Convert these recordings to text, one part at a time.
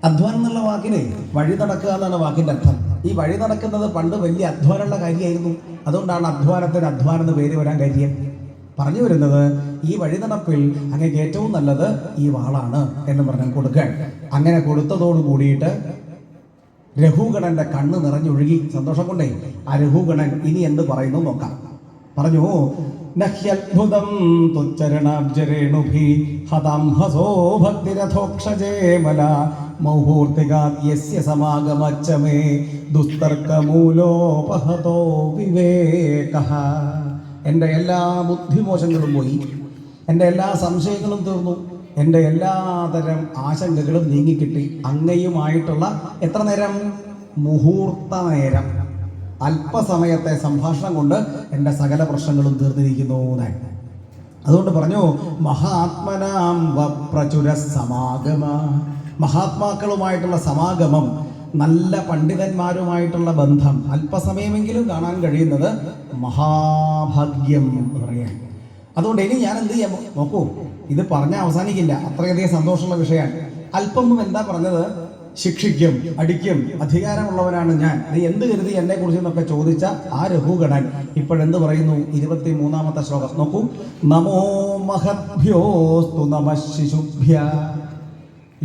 അധ്വാനം എന്നുള്ള വാക്കിനെ വഴി നടക്കുക എന്നാണ് വാക്കിൻ്റെ അർത്ഥം. ഈ വഴി നടക്കുന്നത് പണ്ട് വലിയ അധ്വാനമുള്ള കാര്യമായിരുന്നു. അതുകൊണ്ടാണ് അധ്വാനത്തിന് അധ്വാനം എന്ന് പേര് വരാൻ കാര്യം. പറഞ്ഞു വരുന്നത്, ഈ വഴി നടപ്പിൽ അങ്ങേക്ക് ഏറ്റവും നല്ലത് ഈ വാളാണ് എന്ന് പറഞ്ഞാൽ കൊടുക്കാൻ. അങ്ങനെ കൊടുത്തതോട് കൂടിയിട്ട് രഘുഗണന്റെ കണ്ണ് നിറഞ്ഞൊഴുകി സന്തോഷം കൊണ്ടേ. ആ രഘുഗണൻ ഇനി എന്ത് പറയുന്നു നോക്കാം. പറഞ്ഞു, നഹ്യത്ഭുതം തുച്ചരണാബ്ജരേണുഭി ഹതം ഹസോ ഭക്തിരഥോക്ഷജേമല മൗഹൂർത്തികാദ്യസ്യ സമാഗമച്ചമേ ദുസ്തർക്കമൂലോപഹതോ വിവേകഃ. എൻ്റെ എല്ലാ ബുദ്ധിമോശങ്ങളും പോയി, എൻ്റെ എല്ലാ സംശയങ്ങളും തീർന്നു, എൻ്റെ എല്ലാതരം ആശങ്കകളും നീങ്ങിക്കിട്ടി. അങ്ങയുമായിട്ടുള്ള എത്ര നേരം? മുഹൂർത്ത നേരം, അല്പസമയത്തെ സംഭാഷണം കൊണ്ട് എൻ്റെ സകല പ്രശ്നങ്ങളും തീർന്നിരിക്കുന്നു. അതുകൊണ്ട് പറഞ്ഞു, മഹാത്മനാം വപ്രചുര സമാഗമ. മഹാത്മാക്കളുമായിട്ടുള്ള സമാഗമം, നല്ല പണ്ഡിതന്മാരുമായിട്ടുള്ള ബന്ധം അല്പസമയമെങ്കിലും കാണാൻ കഴിയുന്നത് മഹാഭാഗ്യം എന്ന് പറയാൻ. അതുകൊണ്ട് ഇനി ഞാൻ എന്ത് ചെയ്യാൻ നോക്കൂ, ഇത് പറഞ്ഞാൽ അവസാനിക്കില്ല, അത്രയധികം സന്തോഷമുള്ള വിഷയമാണ്. അല്പം എന്താ പറഞ്ഞത്? ശിക്ഷിക്കും, അടിക്കും, അധികാരമുള്ളവനാണ് ഞാൻ, നീ എന്ത് കരുതി എന്നെ കുറിച്ച് എന്നൊക്കെ ചോദിച്ച ആ രഘുഗണൻ ഇപ്പോഴെന്ത് പറയുന്നു? 23-ാമത്തെ ശ്ലോകം നോക്കൂ. നമോ മഹദ്ഭ്യോസ്തു നമഃ ശിശുഭ്യ.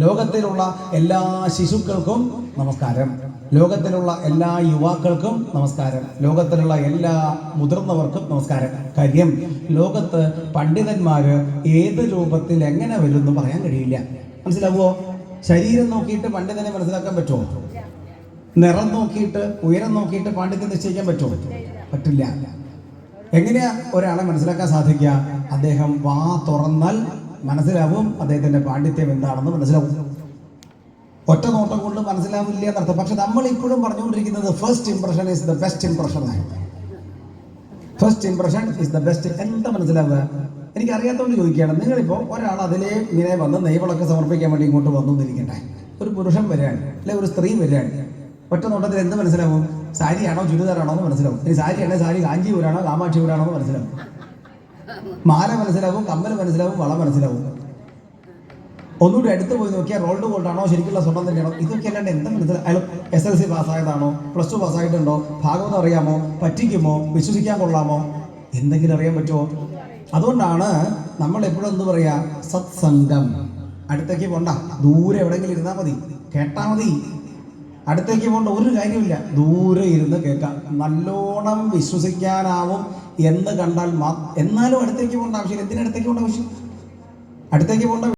ലോകത്തിലുള്ള എല്ലാ ശിശുക്കൾക്കും നമസ്കാരം, ലോകത്തിലുള്ള എല്ലാ യുവാക്കൾക്കും നമസ്കാരം, ലോകത്തിലുള്ള എല്ലാ മുതിർന്നവർക്കും നമസ്കാരം. കാര്യം, ലോകത്ത് പണ്ഡിതന്മാര് ഏത് രൂപത്തിൽ എങ്ങനെ വരുമെന്ന് പറയാൻ കഴിയില്ല. മനസ്സിലാവുമോ? ശരീരം നോക്കിയിട്ട് പണ്ഡിതനെ മനസ്സിലാക്കാൻ പറ്റുമോ? നിറം നോക്കിയിട്ട്, ഉയരം നോക്കിയിട്ട് പാണ്ഡിത്യം നിശ്ചയിക്കാൻ പറ്റുമോ? പറ്റില്ല. എങ്ങനെയാ ഒരാളെ മനസ്സിലാക്കാൻ സാധിക്കുക? അദ്ദേഹം വാ തുറന്നാൽ മനസ്സിലാവും അദ്ദേഹത്തിന്റെ പാണ്ഡിത്യം എന്താണെന്ന് മനസ്സിലാവും. ഒറ്റ നോട്ടം കൊണ്ട് മനസ്സിലാവില്ല എന്നർത്ഥം. പക്ഷെ നമ്മൾ ഇപ്പോഴും പറഞ്ഞുകൊണ്ടിരിക്കുന്നത് first impression is the best impression. First impression is the best. എന്താ മനസ്സിലാവുക? എനിക്ക് അറിയാത്തതുകൊണ്ട് ചോദിക്കുകയാണ്. നിങ്ങളിപ്പോൾ ഒരാൾ അതിലേ ഇങ്ങനെ വന്ന് നെയ്വിളക്ക് സമർപ്പിക്കാൻ വേണ്ടി ഇങ്ങോട്ട് വന്നിരിക്കട്ടെ. ഒരു പുരുഷൻ വരികയാണ്, അല്ലെ ഒരു സ്ത്രീ വരികയാണ്. ഒറ്റ നോട്ടത്തിൽ എന്ത് മനസ്സിലാവും? സാരിയാണോ ചുരിദാറാണോ എന്ന് മനസ്സിലാവും. ഇനി സാരിയാണോ സാരി കാഞ്ചീപുരാണോ കാമാക്ഷിപുരാണോ എന്ന് മനസ്സിലാവും. മാല മനസ്സിലാവും, കമ്മൽ മനസ്സിലാവും, വള മനസ്സിലാവും. ഒന്നുകൂടി അടുത്ത് പോയി നോക്കിയാൽ റോൾഡ് ഗോൾഡ് ആണോ ശരിക്കുള്ള സ്വർണ്ണം തന്നെയാണോ, ഇതൊക്കെ അല്ലാണ്ട് എന്താ മനസ്സിലാവും? അയാൾ SLC പാസ്സായതാണോ, +2 പാസ്സായിട്ടുണ്ടോ, ഭാഗവതം അറിയാമോ, പറ്റിക്കുമോ, വിശ്വസിക്കാൻ കൊള്ളാമോ, എന്തെങ്കിലും അറിയാൻ പറ്റുമോ? അതുകൊണ്ടാണ് നമ്മൾ എപ്പോഴും എന്ത് പറയാ, സത്സംഗം. അടുത്തേക്ക് പോണ്ട, ദൂരെ എവിടെയെങ്കിലും ഇരുന്നാൽ മതി, കേട്ടാ മതി. അടുത്തേക്ക് പോകേണ്ട ഒരു കാര്യമില്ല, ദൂരെ ഇരുന്ന് കേൾക്കാം. നല്ലോണം വിശ്വസിക്കാനാവും എന്ന് കണ്ടാൽ എന്നാലും അടുത്തേക്ക് പോകേണ്ട ആവശ്യമില്ല. എന്തിനടുത്തേക്ക് പോകേണ്ട ആവശ്യം? അടുത്തേക്ക് പോകേണ്ട